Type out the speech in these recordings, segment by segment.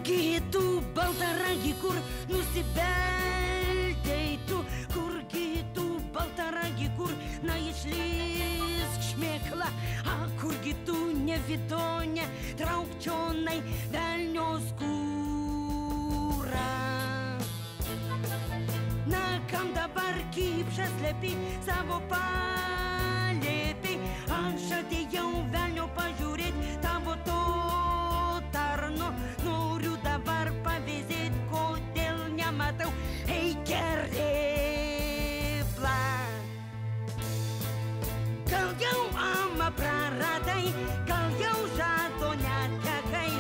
Kurgi tu, baltaragi, kur nusibeldei tu, kurgi tu, baltaragi, kur na išlysk šmėkla, a kurgi tu, nevidonė, traukčionai, velnios kūra. Na kam dabar kypšas lepi savo palėpi, aš atėjau velnio pažiūrėt tavo to tarno, noriu dabar pavizėt, kodėl nematau, ei kerėpla. Gal jau amą praradai, gal jau žado netekai,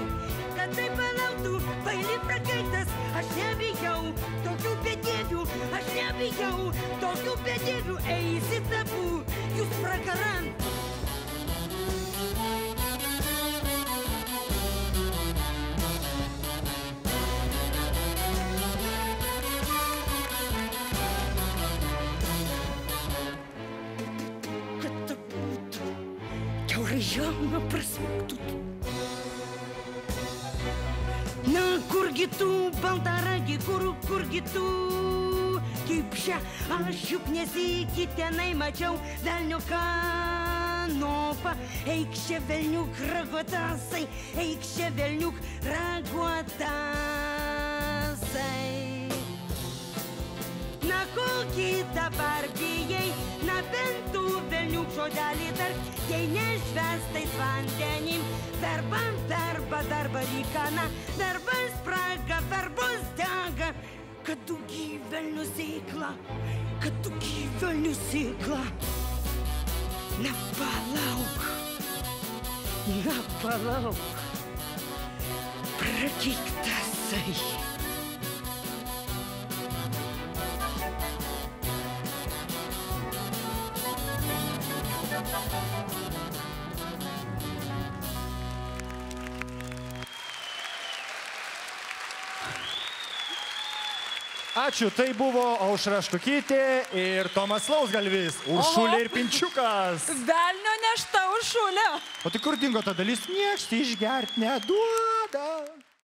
kad tai palauktų, baili prakaittas, aš nebijau tokių bedievių, aš nebijau tokių bedievių, eisit abu, jūs pragaran. Kad ta būtų, kiaurai žemę prasmuktų. Na, kurgi tu, baltaragi, kurgi tu, kipšia, aš juk nesikį tenai mačiau velnio kanopą. Eik čia velniuk raguotasai, eik čia velniuk raguotasai. Na, kokį dabar bijai, na, bent tu velniuk žodelį tarp, jei nešvestais vandenim, darba rykana, darbas spraga, darbos dega, kad tu gyvelnių sėkla, kad tu gyvelnių sėkla. Na, palauk, prakeiktasai. Ačiū, tai buvo Aušra Štukytė ir Tomas Lausgalvis, Uršulė ir Pinčiukas. Velnio nešta Uršulė. O tai kur dingo ta dalis? Nieks išgert neduoda.